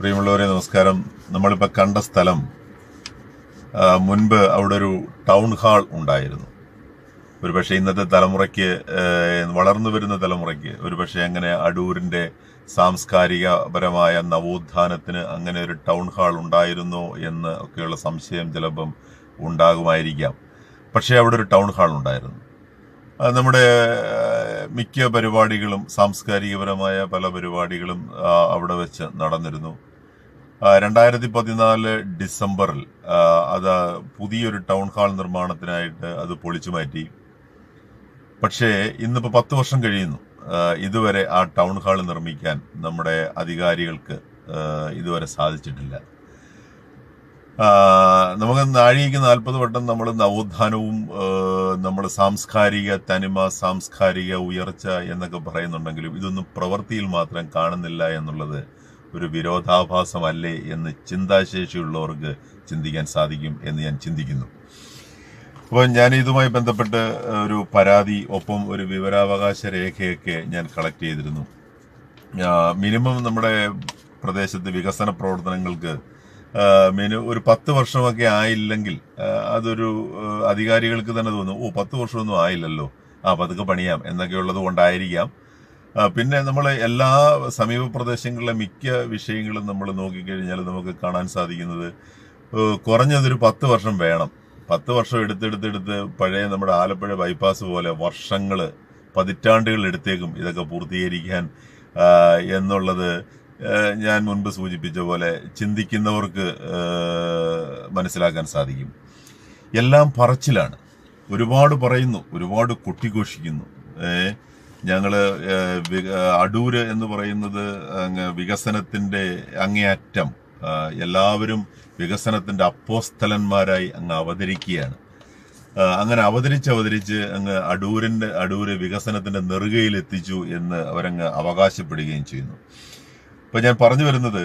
പ്രിയമുള്ളവരെ നമസ്കാരം. നമ്മളിപ്പോൾ കണ്ട സ്ഥലം മുൻപ് അവിടെ ഒരു ടൗൺ ഹാൾ ഉണ്ടായിരുന്നു. ഒരുപക്ഷെ ഇന്നത്തെ തലമുറയ്ക്ക്, വളർന്നു വരുന്ന തലമുറയ്ക്ക് ഒരുപക്ഷെ അങ്ങനെ അടൂരിന്റെ സാംസ്കാരികപരമായ നവോത്ഥാനത്തിന് അങ്ങനെ ഒരു ടൗൺ ഹാൾ ഉണ്ടായിരുന്നോ എന്ന് ഒക്കെയുള്ള സംശയം ചിലപ്പം ഉണ്ടാകുമായിരിക്കാം. പക്ഷേ അവിടെ ഒരു ടൗൺ ഹാൾ ഉണ്ടായിരുന്നു. നമ്മുടെ മിക്ക പരിപാടികളും, സാംസ്കാരികപരമായ പല പരിപാടികളും അവിടെ വെച്ച് നടന്നിരുന്നു. 2014 ഡിസംബറിൽ അത് പുതിയൊരു ടൗൺ ഹാൾ നിർമ്മാണത്തിനായിട്ട് അത് പൊളിച്ചു മാറ്റി. പക്ഷേ ഇന്നിപ്പോൾ 10 വർഷം കഴിയുന്നു. ഇതുവരെ ആ ടൗൺ ഹാൾ നിർമ്മിക്കാൻ നമ്മുടെ അധികാരികൾക്ക് ഇതുവരെ സാധിച്ചിട്ടില്ല. നമുക്ക് നാഴികയ്ക്ക് 40 വട്ടം നമ്മൾ നവോത്ഥാനവും നമ്മൾ സാംസ്കാരിക തനിമ, സാംസ്കാരിക ഉയർച്ച എന്നൊക്കെ പറയുന്നുണ്ടെങ്കിലും ഇതൊന്നും പ്രവൃത്തിയിൽ മാത്രം കാണുന്നില്ല എന്നുള്ളത് ഒരു വിരോധാഭാസമല്ലേ എന്ന് ചിന്താശേഷിയുള്ളവർക്ക് ചിന്തിക്കാൻ സാധിക്കും എന്ന് ഞാൻ ചിന്തിക്കുന്നു. അപ്പോൾ ഞാൻ ഇതുമായി ബന്ധപ്പെട്ട് ഒരു പരാതി, ഒപ്പം ഒരു വിവരാവകാശ രേഖയൊക്കെ ഞാൻ കളക്ട് ചെയ്തിരുന്നു. മിനിമം നമ്മുടെ പ്രദേശത്ത് വികസന പ്രവർത്തനങ്ങൾക്ക് ഒരു 10 വർഷമൊക്കെ ആയില്ലെങ്കിൽ അതൊരു അധികാരികൾക്ക് തന്നെ തോന്നും, 10 വർഷമൊന്നും ആയില്ലല്ലോ, പതുക്കെ പണിയാം എന്നൊക്കെ ഉള്ളത് കൊണ്ടായിരിക്കാം. പിന്നെ നമ്മൾ എല്ലാ സമീപ പ്രദേശങ്ങളിലെ മിക്ക വിഷയങ്ങളും നമ്മൾ നോക്കിക്കഴിഞ്ഞാൽ നമുക്ക് കാണാൻ സാധിക്കുന്നത് കുറഞ്ഞതൊരു 10 വർഷം വേണം. 10 വർഷം എടുത്തെടുത്തെടുത്ത് പഴയ നമ്മുടെ ആലപ്പുഴ ബൈപ്പാസ് പോലെ വർഷങ്ങൾ, പതിറ്റാണ്ടുകൾ എടുത്തേക്കും ഇതൊക്കെ പൂർത്തീകരിക്കാൻ എന്നുള്ളത് ഞാൻ മുൻപ് സൂചിപ്പിച്ച പോലെ ചിന്തിക്കുന്നവർക്ക് മനസ്സിലാക്കാൻ സാധിക്കും. എല്ലാം പറച്ചിലാണ്. ഒരുപാട് പറയുന്നു, ഒരുപാട് കൊട്ടിഘോഷിക്കുന്നു. ഞങ്ങള് അടൂര് എന്ന് പറയുന്നത് വികസനത്തിന്റെ അങ്ങേയറ്റം, എല്ലാവരും വികസനത്തിന്റെ അപ്പോസ്തലന്മാരായി അങ്ങ് അവതരിക്കുകയാണ്. അങ്ങനെ അവതരിച്ച് അങ്ങ് അടൂര് വികസനത്തിന്റെ നെറുകയിൽ എത്തിച്ചു എന്ന് അവരങ്ങ് അവകാശപ്പെടുകയും ചെയ്യുന്നു. അപ്പൊ ഞാൻ പറഞ്ഞു വരുന്നത്,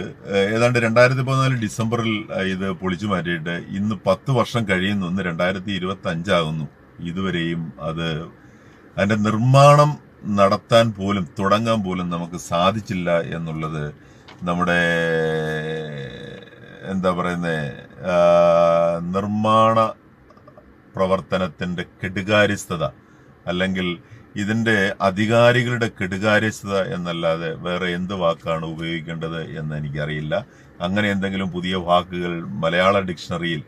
ഏതാണ്ട് 2014 ഡിസംബറിൽ ഇത് പൊളിച്ചു മാറ്റിയിട്ട് ഇന്ന് 10 വർഷം കഴിയുന്നു. ഇന്ന് 2025 ആകുന്നു. ഇതുവരെയും അതിന്റെ നിർമ്മാണം നടത്താൻ പോലും, തുടങ്ങാൻ പോലും നമുക്ക് സാധിച്ചില്ല എന്നുള്ളത് നമ്മുടെ നിർമ്മാണ പ്രവർത്തനത്തിന്റെ കെടുകാര്യസ്ഥത, അല്ലെങ്കിൽ ഇതിന്റെ അധികാരികളുടെ കെടുകാര്യസ്ഥത എന്നല്ലാതെ വേറെ എന്ത് വാക്കാണ് ഉപയോഗിക്കേണ്ടത് എന്ന് എനിക്കറിയില്ല. അങ്ങനെ എന്തെങ്കിലും പുതിയ വാക്കുകൾ മലയാള ഡിക്ഷണറിയിൽ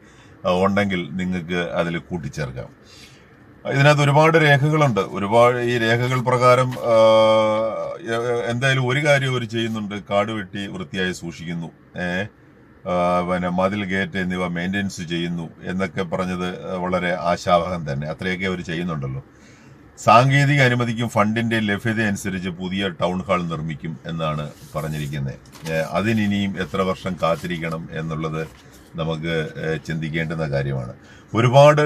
ഉണ്ടെങ്കിൽ നിങ്ങൾക്ക് അതിൽ കൂട്ടിച്ചേർക്കാം. ഇതിനകത്ത് ഒരുപാട് രേഖകളുണ്ട്. ഈ രേഖകൾ പ്രകാരം എന്തായാലും ഒരു കാര്യം അവർ ചെയ്യുന്നുണ്ട്: കാട് വെട്ടി വൃത്തിയായി സൂക്ഷിക്കുന്നു, പിന്നെ മതിൽ, ഗേറ്റ് എന്നിവ മെയിൻ്റെനൻസ് ചെയ്യുന്നു എന്നൊക്കെ പറഞ്ഞത് വളരെ ആശാവഹം തന്നെ. അത്രയൊക്കെ അവർ ചെയ്യുന്നുണ്ടല്ലോ. സാങ്കേതിക അനുമതിക്കും ഫണ്ടിന്റെ ലഭ്യത അനുസരിച്ച് പുതിയ ടൗൺ ഹാൾ നിർമ്മിക്കും എന്നാണ് പറഞ്ഞിരിക്കുന്നത്. അതിനിനിയും എത്ര വർഷം കാത്തിരിക്കണം എന്നുള്ളത് നമുക്ക് ചിന്തിക്കേണ്ടുന്ന കാര്യമാണ്. ഒരുപാട്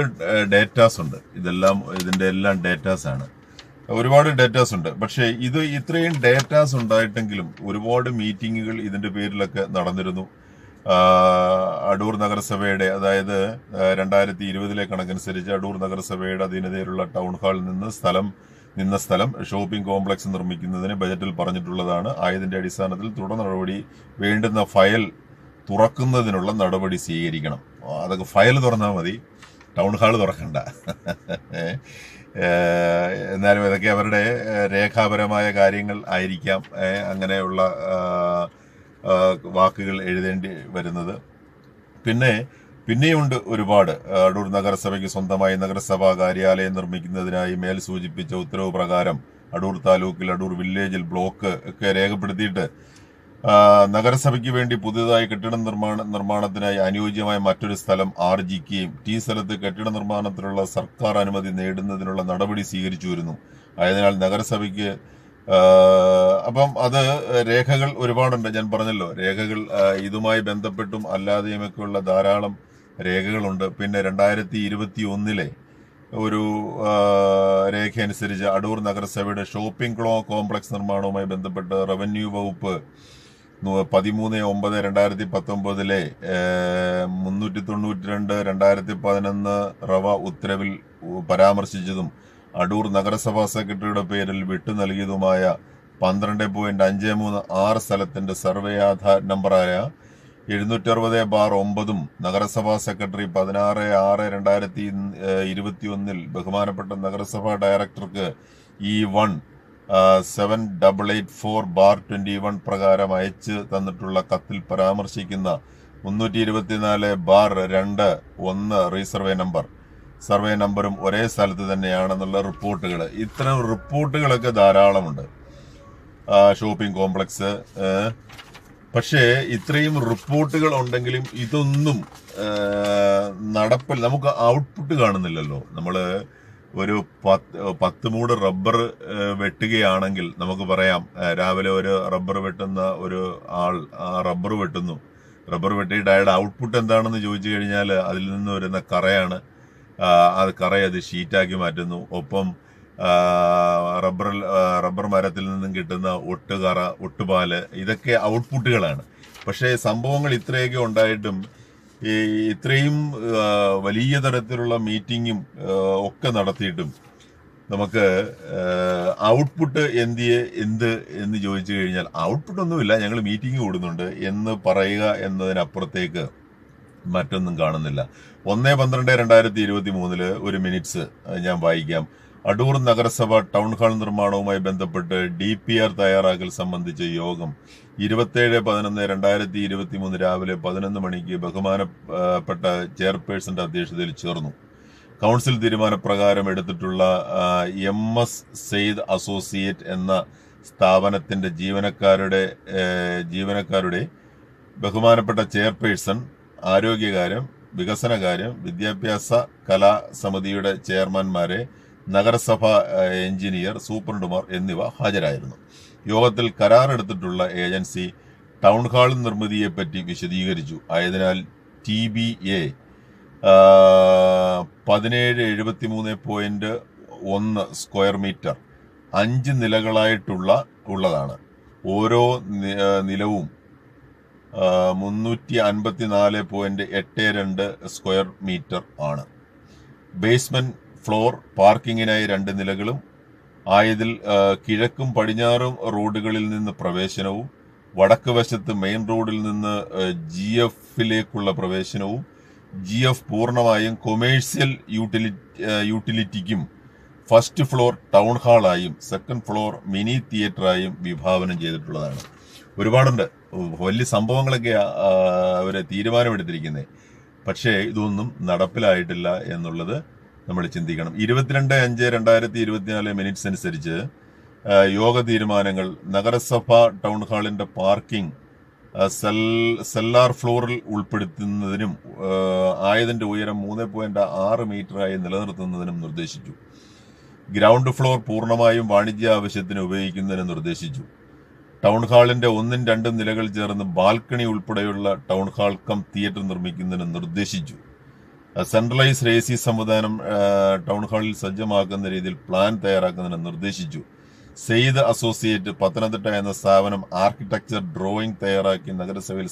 ഡേറ്റാസ് ഉണ്ട്. ഇതിന്റെ എല്ലാം ഡേറ്റാസ് ആണ്. ഒരുപാട് ഡേറ്റാസ് ഉണ്ട്. പക്ഷേ ഇത്രയും ഡേറ്റാസ് ഉണ്ടായിട്ടെങ്കിലും ഒരുപാട് മീറ്റിങ്ങുകൾ ഇതിന്റെ പേരിലൊക്കെ നടന്നിരുന്നു. അടൂർ നഗരസഭയുടെ, അതായത് 2020 കണക്കനുസരിച്ച് അടൂർ നഗരസഭയുടെ അധീനതയിലുള്ള ടൗൺ ഹാളിൽ നിന്ന സ്ഥലം ഷോപ്പിംഗ് കോംപ്ലക്സ് നിർമ്മിക്കുന്നതിന് ബജറ്റിൽ പറഞ്ഞിട്ടുള്ളതാണ്. ആയതിന്റെ അടിസ്ഥാനത്തിൽ തുടർ നടപടി, വേണ്ടുന്ന ഫയൽ തുറക്കുന്നതിനുള്ള നടപടി സ്വീകരിക്കണം. അതൊക്കെ ഫയൽ തുറന്നാൽ മതി, ടൗൺ ഹാൾ തുറക്കണ്ട. എന്നാലും ഇതൊക്കെ അവരുടെ രേഖാപരമായ കാര്യങ്ങൾ ആയിരിക്കാം അങ്ങനെയുള്ള വാക്കുകൾ എഴുതേണ്ടി വരുന്നത്. പിന്നെയുണ്ട് ഒരുപാട്. അടൂർ നഗരസഭയ്ക്ക് സ്വന്തമായി നഗരസഭാ കാര്യാലയം നിർമ്മിക്കുന്നതിനായി മേൽ സൂചിപ്പിച്ച ഉത്തരവ് പ്രകാരം അടൂർ താലൂക്കിൽ അടൂർ വില്ലേജിൽ ബ്ലോക്ക് ഒക്കെ രേഖപ്പെടുത്തിയിട്ട് നഗരസഭയ്ക്ക് വേണ്ടി പുതിയതായി കെട്ടിട നിർമ്മാണത്തിനായി അനുയോജ്യമായ മറ്റൊരു സ്ഥലം ആർജിക്കുകയും സ്ഥലത്ത് കെട്ടിട നിർമ്മാണത്തിനുള്ള സർക്കാർ അനുമതി നേടുന്നതിനുള്ള നടപടി സ്വീകരിച്ചു വരുന്നു. ആയതിനാൽ നഗരസഭയ്ക്ക് അപ്പം രേഖകൾ ഒരുപാടുണ്ട്. ഞാൻ പറഞ്ഞല്ലോ, രേഖകൾ ഇതുമായി ബന്ധപ്പെട്ടും അല്ലാതെയുമൊക്കെയുള്ള ധാരാളം രേഖകളുണ്ട്. പിന്നെ 2021 ഒരു രേഖ അനുസരിച്ച് അടൂർ നഗരസഭയുടെ ഷോപ്പിംഗ് കോംപ്ലക്സ് നിർമ്മാണവുമായി ബന്ധപ്പെട്ട് റവന്യൂ വകുപ്പ് 13/9/2019 392/2011 റവ ഉത്തരവിൽ പരാമർശിച്ചതും അടൂർ നഗരസഭാ സെക്രട്ടറിയുടെ പേരിൽ വിട്ടു നൽകിയതുമായ 12.53 സ്ഥലത്തിന്റെ സർവേ ആധാർ നമ്പറായ 760/9 നഗരസഭാ സെക്രട്ടറി 16/6/2021 ബഹുമാനപ്പെട്ട നഗരസഭാ ഡയറക്ടർക്ക് E1 7884/21 പ്രകാരം അയച്ച് തന്നിട്ടുള്ള കത്തിൽ പരാമർശിക്കുന്ന 324/2 സർവേ നമ്പറും ഒരേ സ്ഥലത്ത് തന്നെയാണെന്നുള്ള റിപ്പോർട്ടുകൾ. ഇത്തരം റിപ്പോർട്ടുകളൊക്കെ ധാരാളമുണ്ട്. Shopping complex. പക്ഷേ ഇത്രയും റിപ്പോർട്ടുകൾ ഉണ്ടെങ്കിലും ഇതൊന്നും നടപ്പിൽ നമുക്ക് ഔട്ട്പുട്ട് കാണുന്നില്ലല്ലോ. നമ്മള് ഒരു 10 മൂട് റബ്ബർ വെട്ടുകയാണെങ്കിൽ നമുക്ക് പറയാം, രാവിലെ ഒരു റബ്ബർ വെട്ടുന്ന ഒരു ആൾ ആ റബ്ബർ വെട്ടുന്നു. റബ്ബർ വെട്ടിയിട്ട് അയാളുടെ ഔട്ട്പുട്ട് എന്താണെന്ന് ചോദിച്ചു കഴിഞ്ഞാൽ അതിൽ നിന്ന് വരുന്ന കറയാണ്. അത് ഷീറ്റാക്കി മാറ്റുന്നു. ഒപ്പം റബ്ബർ മരത്തിൽ നിന്നും കിട്ടുന്ന ഒട്ടുകറ, ഒട്ടുപാല്, ഇതൊക്കെ ഔട്ട്പുട്ടുകളാണ്. പക്ഷേ സംഭവങ്ങൾ ഇത്രയൊക്കെ ഉണ്ടായിട്ടും ഇത്രയും വലിയ തരത്തിലുള്ള മീറ്റിങ്ങും ഒക്കെ നടത്തിയിട്ടും നമുക്ക് ഔട്ട്പുട്ട് എന്ന് ചോദിച്ചു കഴിഞ്ഞാൽ ഔട്ട്പുട്ട് ഒന്നുമില്ല, ഞങ്ങൾ മീറ്റിംഗ് കൂടുന്നുണ്ട് എന്ന് പറയുക എന്നതിനപ്പുറത്തേക്ക് മറ്റൊന്നും കാണുന്നില്ല. 1/12/2023 ഒരു മിനിറ്റ്സ് ഞാൻ വായിക്കാം. അടൂർ നഗരസഭ ടൗൺ ഹാൾ നിർമ്മാണവുമായി ബന്ധപ്പെട്ട് DPR തയ്യാറാക്കൽ സംബന്ധിച്ച യോഗം 27/11/2023 രാവിലെ 11 മണിക്ക് ബഹുമാനപ്പെട്ട ചെയർപേഴ്സന്റെ അധ്യക്ഷതയിൽ ചേർന്നു. കൗൺസിൽ തീരുമാനപ്രകാരം എടുത്തിട്ടുള്ള MS സെയ്ദ് അസോസിയേറ്റ് എന്ന സ്ഥാപനത്തിന്റെ ജീവനക്കാരുടെ ബഹുമാനപ്പെട്ട ചെയർപേഴ്സൺ, ആരോഗ്യകാര്യം, വികസനകാര്യം, വിദ്യാഭ്യാസ കലാ സമിതിയുടെ ചെയർമാൻമാരെ, നഗരസഭ എഞ്ചിനീയർ, സൂപ്രണ്ടുമാർ എന്നിവ ഹാജരായിരുന്നു. യോഗത്തിൽ കരാറെടുത്തിട്ടുള്ള ഏജൻസി ടൗൺ ഹാൾ നിർമ്മിതിയെപ്പറ്റി വിശദീകരിച്ചു. ആയതിനാൽ TBA 1773.1 സ്ക്വയർ മീറ്റർ 5 നിലകളായിട്ടുള്ളതാണ്. ഓരോ നിലവും 354.82 സ്ക്വയർ മീറ്റർ ആണ്. ബേസ്മെന്റ് ഫ്ലോർ പാർക്കിങ്ങിനായി 2 നിലകളും ആയതിൽ കിഴക്കും പടിഞ്ഞാറും റോഡുകളിൽ നിന്ന് പ്രവേശനവും വടക്ക് വശത്ത് മെയിൻ റോഡിൽ നിന്ന് GFലേക്കുള്ള പ്രവേശനവും GF പൂർണ്ണമായും കൊമേഴ്സ്യൽ യൂട്ടിലിറ്റിക്കും ഫസ്റ്റ് ഫ്ലോർ ടൗൺ ഹാളായും സെക്കൻഡ് ഫ്ലോർ മിനി തിയേറ്ററായും വിഭാവനം ചെയ്തിട്ടുള്ളതാണ്. ഒരുപാടുണ്ട്, വലിയ സംഭവങ്ങളൊക്കെ അവര് തീരുമാനമെടുത്തിരിക്കുന്നത്. പക്ഷേ ഇതൊന്നും നടപ്പിലായിട്ടില്ല എന്നുള്ളത് നമ്മൾ ചിന്തിക്കണം. 22/5/2024 മിനിറ്റ്സ് അനുസരിച്ച് യോഗ തീരുമാനങ്ങൾ: നഗരസഭ ടൗൺ ഹാളിന്റെ പാർക്കിംഗ് സെല്ലാർ ഫ്ലോറിൽ ഉൾപ്പെടുത്തുന്നതിനും ആയതിന്റെ ഉയരം 3.6 മീറ്ററായി നിലനിർത്തുന്നതിനും നിർദ്ദേശിച്ചു. ഗ്രൗണ്ട് ഫ്ലോർ പൂർണ്ണമായും വാണിജ്യ ആവശ്യത്തിന് ഉപയോഗിക്കുന്നതിന് നിർദ്ദേശിച്ചു. ടൗൺ ഹാളിന്റെ 1ഉം 2ഉം നിലകൾ ചേർന്ന് ബാൽക്കണി ഉൾപ്പെടെയുള്ള ടൗൺ ഹാൾ കം തിയേറ്റർ നിർമ്മിക്കുന്നതിന് നിർദ്ദേശിച്ചു. സെൻട്രലൈസ്ഡ് AC സംവിധാനം ടൗൺ ഹാളിൽ സജ്ജമാക്കുന്ന രീതിയിൽ പ്ലാൻ തയ്യാറാക്കുന്നതിന് നിർദ്ദേശിച്ചു. സെയ്ദ് അസോസിയേറ്റ് പത്തനംതിട്ട എന്ന സ്ഥാപനം ആർക്കിടെക്ചർ ഡ്രോയിംഗ് തയ്യാറാക്കി നഗരസഭയിൽ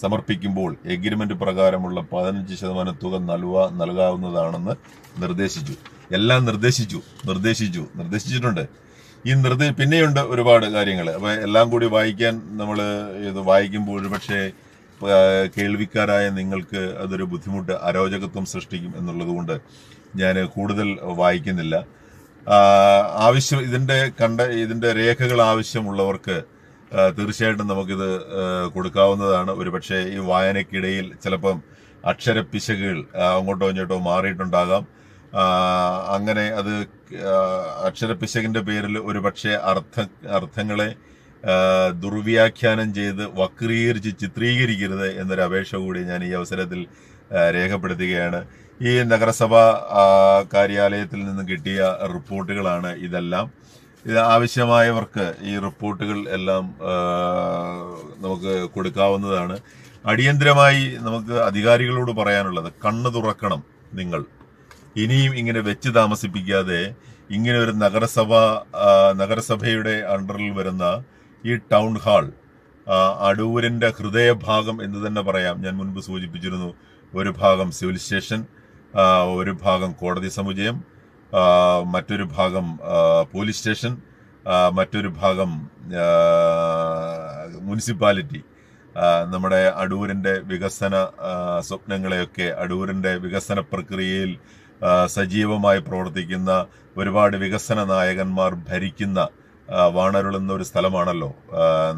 സമർപ്പിക്കുമ്പോൾ എഗ്രിമെന്റ് പ്രകാരമുള്ള 15% തുക നൽകാവുന്നതാണെന്ന് നിർദ്ദേശിച്ചു. എല്ലാം നിർദ്ദേശിച്ചിട്ടുണ്ട്. പിന്നെയുണ്ട് ഒരുപാട് കാര്യങ്ങൾ. അപ്പൊ എല്ലാം കൂടി വായിക്കാൻ നമ്മൾ ഇത് വായിക്കുമ്പോൾ ഒരുപക്ഷെ കേൾവിക്കാരായ നിങ്ങൾക്ക് അതൊരു ബുദ്ധിമുട്ട്, അരോചകത്വം സൃഷ്ടിക്കും എന്നുള്ളത് കൊണ്ട് ഞാൻ കൂടുതൽ വായിക്കുന്നില്ല. ഇതിന്റെ രേഖകൾ ആവശ്യമുള്ളവർക്ക് തീർച്ചയായിട്ടും നമുക്കിത് കൊടുക്കാവുന്നതാണ്. ഒരുപക്ഷെ ഈ വായനയ്ക്കിടയിൽ ചിലപ്പം അക്ഷരപ്പിശകുകൾ അങ്ങോട്ടോ ഇങ്ങോട്ടോ മാറിയിട്ടുണ്ടാകാം. അങ്ങനെ അത് അക്ഷരപ്പിശകിന്റെ പേരിൽ ഒരുപക്ഷെ അർത്ഥങ്ങളെ ദുർവ്യാഖ്യാനം ചെയ്ത് വക്രീകരിച്ച് ചിത്രീകരിക്കരുത് എന്നൊരു അപേക്ഷ കൂടി ഞാൻ ഈ അവസരത്തിൽ രേഖപ്പെടുത്തുകയാണ്. ഈ നഗരസഭാ കാര്യാലയത്തിൽ നിന്ന് കിട്ടിയ റിപ്പോർട്ടുകളാണ് ഇതെല്ലാം. ഇത് ആവശ്യമായവർക്ക് ഈ റിപ്പോർട്ടുകൾ എല്ലാം നമുക്ക് കൊടുക്കാവുന്നതാണ്. അടിയന്തരമായി നമുക്ക് അധികാരികളോട് പറയാനുള്ളത്, കണ്ണു തുറക്കണം. നിങ്ങൾ ഇനിയും ഇങ്ങനെ വെച്ച് താമസിപ്പിക്കാതെ ഇങ്ങനെ ഒരു നഗരസഭയുടെ അണ്ടറിൽ വരുന്ന ഈ ടൗൺ ഹാൾ അടൂരിന്റെ ഹൃദയഭാഗം എന്ന് തന്നെ പറയാം. ഞാൻ മുൻപ് സൂചിപ്പിച്ചിരുന്നു, ഒരു ഭാഗം സിവിൽ സ്റ്റേഷൻ, ഒരു ഭാഗം കോടതി സമുച്ചയം, മറ്റൊരു ഭാഗം പോലീസ് സ്റ്റേഷൻ, മറ്റൊരു ഭാഗം മുനിസിപ്പാലിറ്റി നമ്മുടെ അടൂരിന്റെ വികസന സ്വപ്നങ്ങളെയൊക്കെ അടൂരിന്റെ വികസന പ്രക്രിയയിൽ സജീവമായി പ്രവർത്തിക്കുന്ന ഒരുപാട് വികസന നായകന്മാർ ഭരിക്കുന്ന വാണരുളുന്ന ഒരു സ്ഥലമാണല്ലോ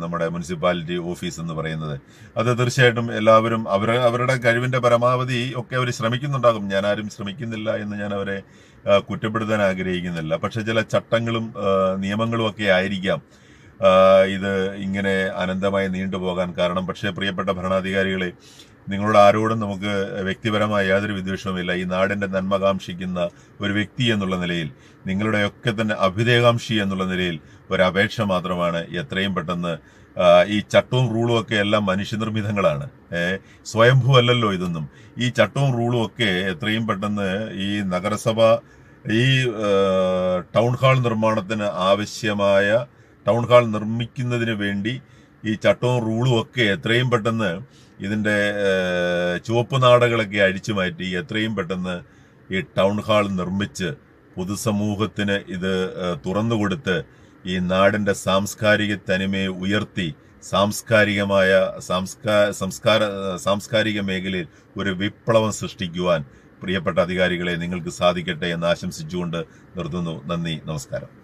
നമ്മുടെ മുനിസിപ്പാലിറ്റി ഓഫീസ് എന്ന് പറയുന്നത്. അത് തീർച്ചയായിട്ടും എല്ലാവരും അവരുടെ കഴിവിന്റെ പരമാവധി ഒക്കെ അവർ ശ്രമിക്കുന്നുണ്ടാകും. ഞാൻ ആരും ശ്രമിക്കുന്നില്ല എന്ന് ഞാൻ അവരെ കുറ്റപ്പെടുത്താൻ ആഗ്രഹിക്കുന്നില്ല. പക്ഷെ ചില ചട്ടങ്ങളും നിയമങ്ങളും ഒക്കെ ആയിരിക്കാം ഇത് ഇങ്ങനെ അനന്തമായി നീണ്ടുപോകാൻ കാരണം. പക്ഷേ പ്രിയപ്പെട്ട ഭരണാധികാരികളെ, നിങ്ങളോട് ആരോടും നമുക്ക് വ്യക്തിപരമായ യാതൊരു വിദ്വേഷവുമില്ല. ഈ നാടിന്റെ നന്മ കാംക്ഷിക്കുന്ന ഒരു വ്യക്തി എന്നുള്ള നിലയിൽ, നിങ്ങളുടെയൊക്കെ തന്നെ അഭ്യുദയകാംക്ഷി എന്നുള്ള നിലയിൽ ഒരപേക്ഷ മാത്രമാണ്, എത്രയും പെട്ടെന്ന് ഈ ചട്ടവും റൂളും ഒക്കെ എല്ലാം മനുഷ്യനിർമ്മിതങ്ങളാണ്, സ്വയംഭൂ അല്ലല്ലോ ഇതൊന്നും. ഈ ചട്ടവും റൂളും ഒക്കെ എത്രയും പെട്ടെന്ന് ഈ നഗരസഭ ഈ ടൗൺ ഹാൾ നിർമ്മാണത്തിന് ആവശ്യമായ ടൗൺ ഹാൾ നിർമ്മിക്കുന്നതിന് വേണ്ടി ഈ ചട്ടവും റൂളും ഒക്കെ എത്രയും പെട്ടെന്ന് ഇതിന്റെ ചുവപ്പ് നാടകളൊക്കെ അഴിച്ചു മാറ്റി എത്രയും പെട്ടെന്ന് ഈ ടൗൺ ഹാൾ നിർമ്മിച്ച് പൊതുസമൂഹത്തിന് ഇത് തുറന്നുകൊടുത്ത് ഈ നാടിന്റെ സാംസ്കാരിക തനിമയെ ഉയർത്തി സാംസ്കാരിക മേഖലയിൽ ഒരു വിപ്ലവം സൃഷ്ടിക്കുവാൻ പ്രിയപ്പെട്ട അധികാരികളെ നിങ്ങൾക്ക് സാധിക്കട്ടെ എന്ന് ആശംസിച്ചുകൊണ്ട് നിർത്തുന്നു. നന്ദി, നമസ്കാരം.